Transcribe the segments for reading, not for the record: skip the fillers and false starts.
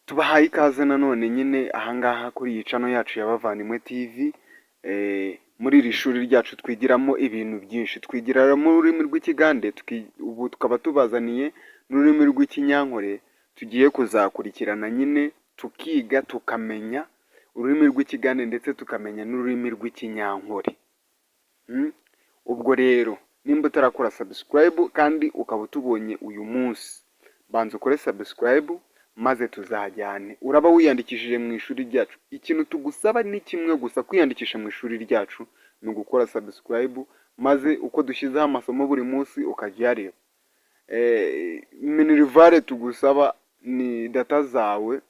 Tubahaye ikaze nanone nyine ahangaha kuri iyi channel yacu ya Bavandimwe TV. Muri iri shuri ryacu twigiramo ibintu byinshi, twigiramo ururimi rw'ikigande, ubu tukaba tubazaniye n'ururimi rw'ikinyankore tugiye kuzakurikirana nyine tukiga tukamenya ururimi rw'ikigande ndetse tukamenya n'ururimi rw'ikinyankore. Ubwo rero nimba utarakora subscribe kandi ukaba utubonye uyu munsi, banza ukore subscribe maze tuzajyane. Uraba wiyandikishije mu ishuri ryacu, ikintu tugusaba ni kimwe gusa, kwiyandikisha mu ishuri ryacu ni ugukora subscribe, maze uko dushyizeho amasomo buri munsi ukajya uyareba. Minerivare tugusaba ni data zawe,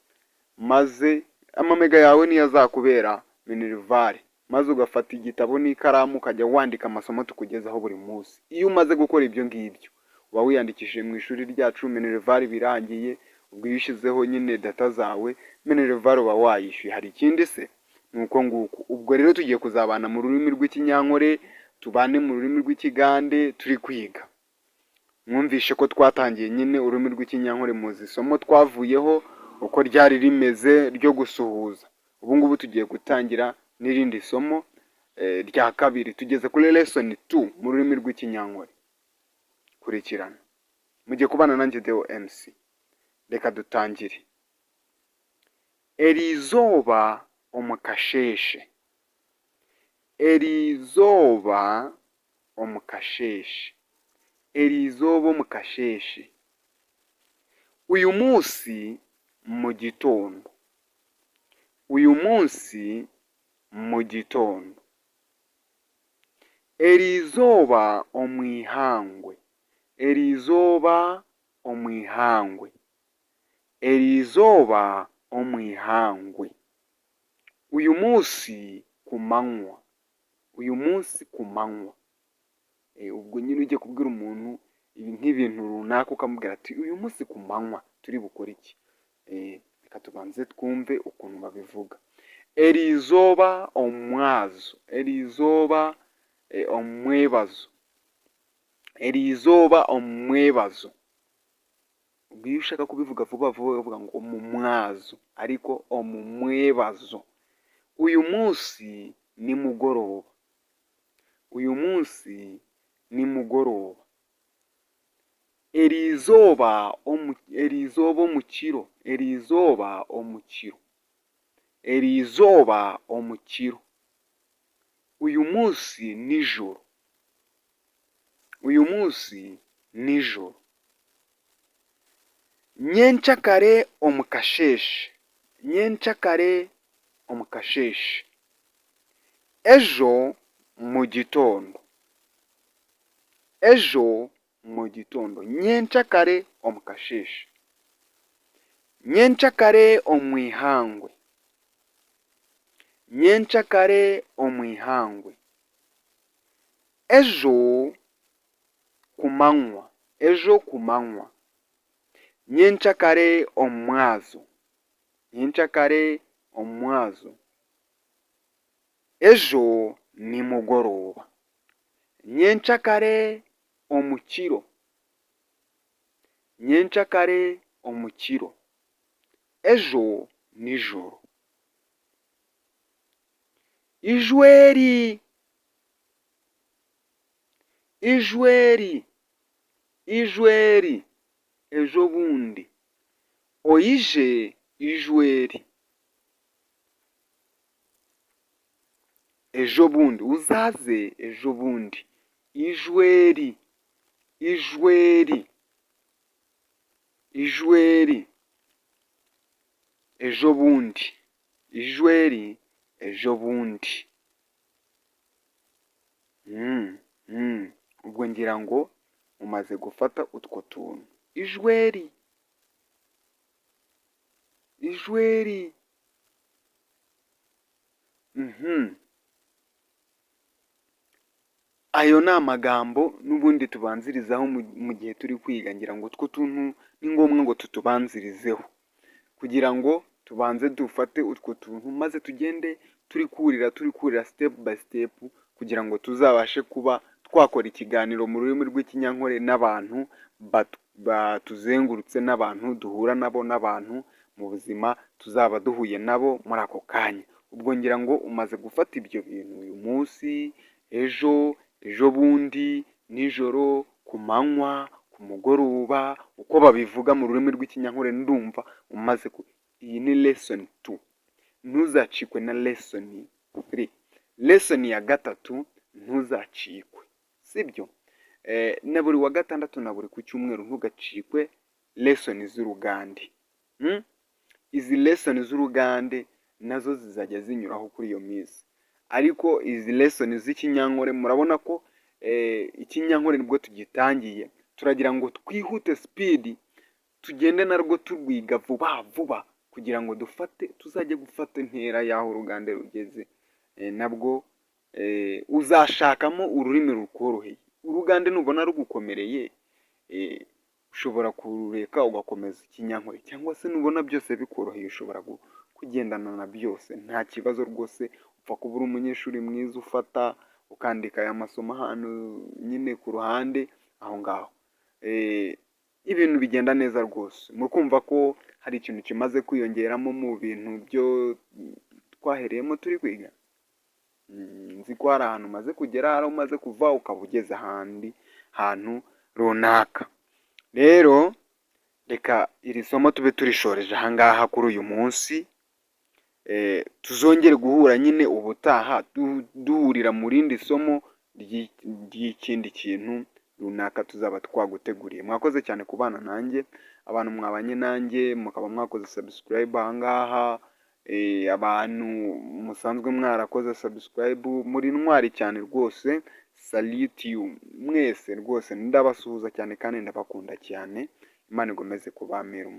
maze amamega yawe niyo azakubera minerivare, maze ugafata igitabo n'ikaramu ukajya wandika amasomo tukugezaho buri munsi. Iyo umaze gukora ibyo ngibyo uba wiyandikishije mu ishuri ryacu, minerivare birangiye. Ubwo iyo ushyizeho nyine data zawe, minerivare uba wayishyuye. Hari ikindi se? Nuko nguko. Ubwo rero tugiye kuzabana mu rurimi rw'ikinyankore, tubane mu rurimi rw'ikigande turi kwiga. Mwumvishe ko twatangiye nyine ururimi rw'ikinyankore, muzi isomo twavuyeho uko ryari rimeze ryo gusuhuza. Ubu ngubu tugiye gutangira n'irindi somo rya kabiri, tugeze kuri lesson 2 mu rurimi rw'ikinyankore. Kurikirana. Mugiye kubana nanjye Deo MC. Reka dutangire. Erizoba omukasheshe. Erizoba omukasheshe. Erizoba omukasheshe. Uyu munsi mu gitondo. Uyu munsi mu gitondo. Erizoba omwihangwe. Erizoba omwihangwe. Erizoba omwihangwe. Uyu munsi ku manywa. Uyu munsi ku manywa. Ubwo nyine ugiye kubwira umuntu nk'ibintu runaka ukamubwira ati uyu munsi ku manywa turi bukore iki. Reka tubanze twumve ukuntu babivuga. Erizoba omwazo. Erizoba omwebazo. Erizoba omwebazo. Ubwo iyo ushaka kubivuga vuba vuba uvuga ngo mu mwazo, ariko mu mwebazo. Uyu munsi ni mugoroba. Uyu munsi ni mugoroba. Erizoba omukiro. Erizoba omukiro. Erizoba omukiro. Uyu munsi nijoro. Uyu munsi nijoro. Nyenchakare omukasheshe. Nyenchakare omukasheshe. Ejo mu gitondo. Ejo mu gitondo. Nyenchakare omukasheshe. Nyenchakare omwihangwe. Nyenchakare omwihangwe. Ejo ku manywa. Ejo ku manywa. Nyenchakare omwazo. Nyenchakare omwazo. Ejo ni mugoroba. Nyenchakare omukiro. Nyenchakare omukiro. Ejo nijoro. Ijweri. Ijweri. Ijweri. Ejo bundi. Oyije ijweri. Ejo bundi. Uzaze ejo bundi. Ijweri. Ijweri. Ijweri. Ejo bundi. Ijweri. Ejo bundi. Ubwo ngira ngo umaze gufata utwo tuntu. Ijweri. Ijweri. Ayo ni amagambo n'ubundi tubanzirizaho mu gihe turi kwiga. Ngira ngo utwo tuntu ni ngombwa ngo tutubanzirizeho kugira ngo tubanze dufate utwo tuntu, maze tugende turi kurira step by step, kugira ngo tuzabashe kuba twakora ikiganiro mu rurimi rw'ikinyankore n'abantu batuzengurutse, n'abantu duhura nabo, n'abantu mu buzima tuzaba duhuye nabo muri ako kanya. Ubwo ngira ngo umaze gufata ibyo bintu uyu munsi, ejo, ejo bundi, nijoro, ku manywa, ku mugoroba, uko babivuga mu rurimi rw'ikinyankore, ndumva umaze iyi ni lesson 2. Ntuzacikwe na lesson 3. Lesson ya gatatu ntuzacikwe, sibyo? Na buri wa gatandatu na buri ku cyumweru ntugacikwe lesson z'urugande. Izi lesson z'urugande nazo zizajya zinyuraho kuri iyo minsi, ariko izi lesson z'ikinyankore murabona ko ikinyankore nibwo tugitangiye, turagira ngo twihute speed tugende narwo turwiga vuba vuba kugira ngo tuzajye gufata intera y'aho urugande rugeze. Nabwo uzashakamo ururimi rukoroheye. Urugande nubona rugukomereye ushobora kurureka ugakomeza ikinyankore, cyangwa se nubona byose bikoroheye ushobora kugendana na byose, nta kibazo rwose. Upfa kuba uri umunyeshuri mwiza ufata ukandika aya masomo ahantu nyine ku ruhande aho ngaho, ibintu bigenda neza rwose. Mukumva ko hari ikintu kimaze kwiyongeramo mu bintu byo twahereyemo turi kwiga. Nzi ko hari ahantu umaze kugera, hari umaze kuva ukaba ugeze ahandi hantu runaka. Rero reka iri somo tube turishoreje ahangaha kuri uyu munsi. Tuzongere guhura nyine ubutaha duhurira mu rindi somo ry'ikindi kintu runaka tuzaba twaguteguriye. Mwakoze cyane kubana nanjye, abantu mwabanye nanjye mukaba mwakoze subscribe ahangaha, abantu musanzwe mwarakoze subscribe muri ntwari cyane rwose. Salute you mwese rwose, ndabasuhuza cyane kandi ndabakunda cyane. Imana igomeze kubamera